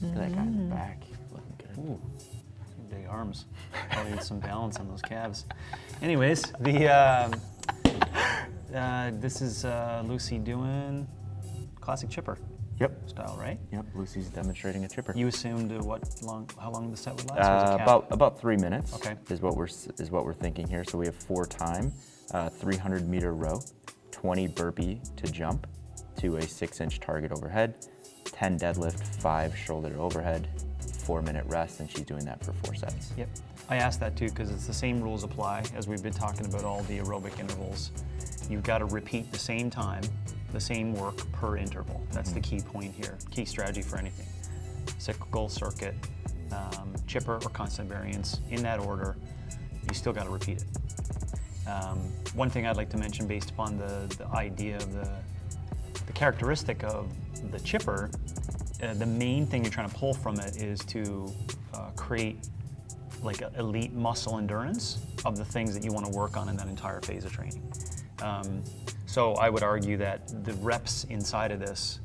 Look at that guy in the back. Looking good. Ooh, big arms. Probably need some balance on those calves. Anyways, this is Lucy doing classic chipper. Yep. Style, right? Yep. Lucy's demonstrating a chipper. You assumed how long the set would last? Was it About 3 minutes. Okay. Is what we're thinking here. So we have 4 time, 300 meter row, 20 burpee to jump to a 6-inch target overhead, 10 deadlift, 5 shoulder to overhead, 4-minute rest, and she's doing that for 4 sets. Yep. I asked that too because it's the same rules apply as we've been talking about all the aerobic intervals. You've got to repeat the same time, the same work per interval. That's the key point here, key strategy for anything. Cyclical, circuit, chipper, or constant variance, in that order, you still got to repeat it. One thing I'd like to mention based upon the idea of the characteristic of the chipper, the main thing you're trying to pull from it is to create like elite muscle endurance of the things that you want to work on in that entire phase of training. So I would argue that the reps inside of this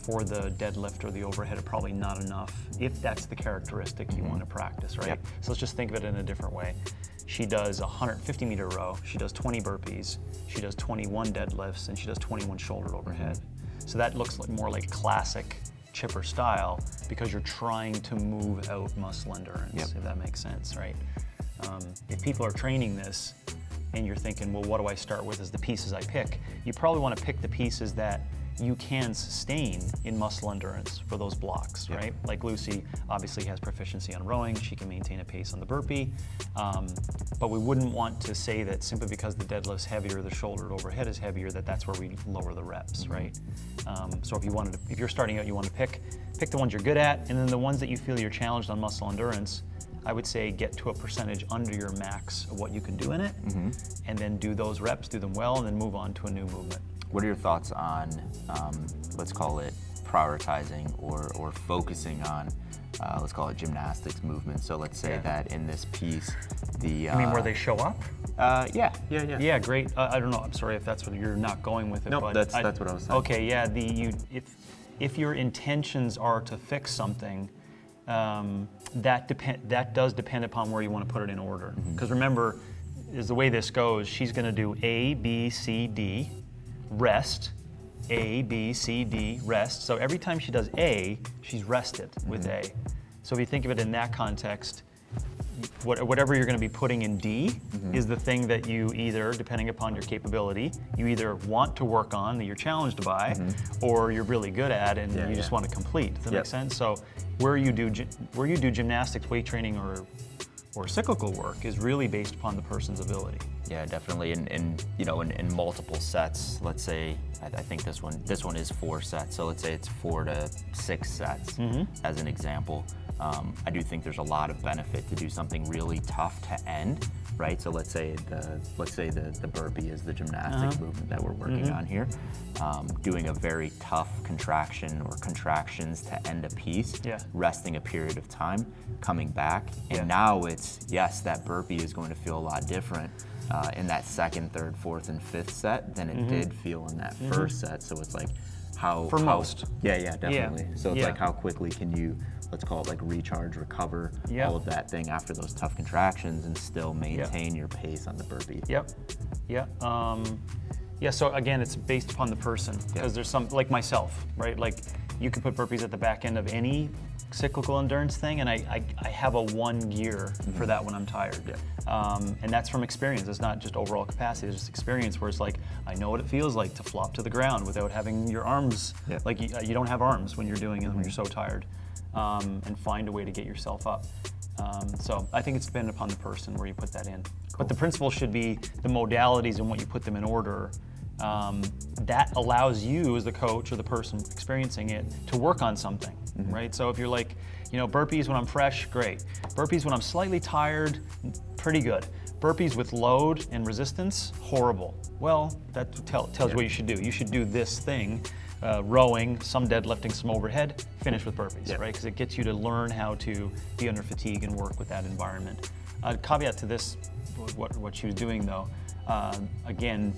for the deadlift or the overhead are probably not enough if that's the characteristic you want to practice, right? Yep. So let's just think of it in a different way. She does a 150 meter row, she does 20 burpees, she does 21 deadlifts, and she does 21 shoulder overhead. So that looks like more like classic chipper style because you're trying to move out muscle endurance, if that makes sense, right? If people are training this and you're thinking, well, what do I start with as the pieces I pick? You probably want to pick the pieces that you can sustain in muscle endurance for those blocks, right? Like Lucy obviously has proficiency on rowing, she can maintain a pace on the burpee, but we wouldn't want to say that simply because the deadlift's heavier, the shoulder overhead is heavier, that's where we lower the reps, right? So if you're starting out, you want to pick the ones you're good at, and then the ones that you feel you're challenged on muscle endurance, I would say get to a percentage under your max of what you can do in it, and then do those reps, do them well, and then move on to a new movement. What are your thoughts on, let's call it prioritizing or focusing on, let's call it gymnastics movements? So let's say that in this piece, You mean where they show up? Yeah. Yeah, great. I don't know. I'm sorry if that's what you're not going with it. Nope, but that's what I was saying. Okay, yeah. If your intentions are to fix something, that does depend upon where you want to put it in order. Because remember, is the way this goes, she's going to do A, B, C, D, rest, A, B, C, D, rest. So every time she does A, she's rested with A. So if you think of it in that context, whatever you're going to be putting in D is the thing that you either, depending upon your capability, you either want to work on, that you're challenged by, or you're really good at and you just want to complete. Does that make sense? So where you do gymnastics, weight training, or cyclical work is really based upon the person's ability. Yeah, definitely. In multiple sets. Let's say I think this one is 4 sets. So let's say it's 4 to 6 sets as an example. I do think there's a lot of benefit to do something really tough to end, right? So let's say the burpee is the gymnastic movement that we're working on here. Doing a very tough contraction or contractions to end a piece, resting a period of time, coming back, and now it's, yes, that burpee is going to feel a lot different in that second, third, fourth, and fifth set than it did feel in that first set. So it's like most. Yeah, definitely. So it's like how quickly can you, let's call it like recharge, recover, all of that thing after those tough contractions and still maintain your pace on the burpee. So again, it's based upon the person because there's some, like myself, right? Like you could put burpees at the back end of any cyclical endurance thing, and I have a 1 gear for that when I'm tired. And that's from experience. It's not just overall capacity, it's just experience where it's like, I know what it feels like to flop to the ground without having your arms, like you don't have arms when you're doing it, when you're so tired, and find a way to get yourself up. So I think it's dependent upon the person where you put that in. But the principle should be the modalities and what you put them in order. That allows you as the coach or the person experiencing it to work on something, right? So if you're like, burpees when I'm fresh, great. Burpees when I'm slightly tired, pretty good. Burpees with load and resistance, horrible. Well, that tells you what you should do. You should do this thing, rowing, some deadlifting, some overhead, finish with burpees, right? Because it gets you to learn how to be under fatigue and work with that environment. Caveat to this, what she was doing though, again,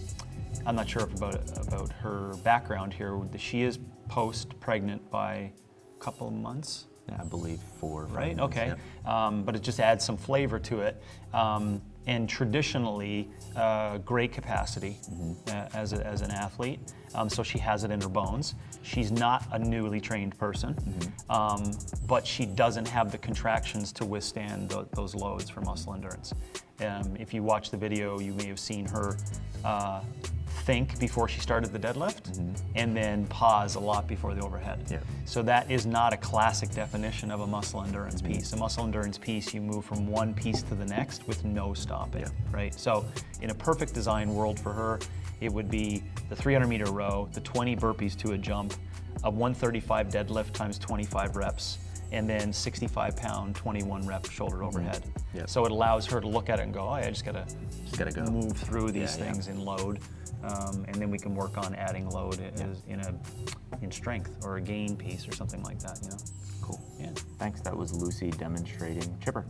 I'm not sure about her background here. She is post-pregnant by couple of months. Yeah, I believe 4 or 5 Right, months, okay. yeah. But it just adds some flavor to it. And traditionally, great capacity as an athlete. So she has it in her bones. She's not a newly trained person, but she doesn't have the contractions to withstand those loads for muscle endurance. If you watch the video, you may have seen her think before she started the deadlift, and then pause a lot before the overhead. Yeah. So that is not a classic definition of a muscle endurance piece. A muscle endurance piece, you move from one piece to the next with no stopping, right? So in a perfect design world for her, it would be the 300-meter row, the 20 burpees to a jump, a 135 deadlift times 25 reps, and then 65-pound, 21-rep shoulder overhead. Yep. So it allows her to look at it and go, oh, I just gotta go. move through these things in load, and then we can work on adding load in strength or a gain piece or something like that. Cool. Yeah. Thanks. That was Lucy demonstrating chipper.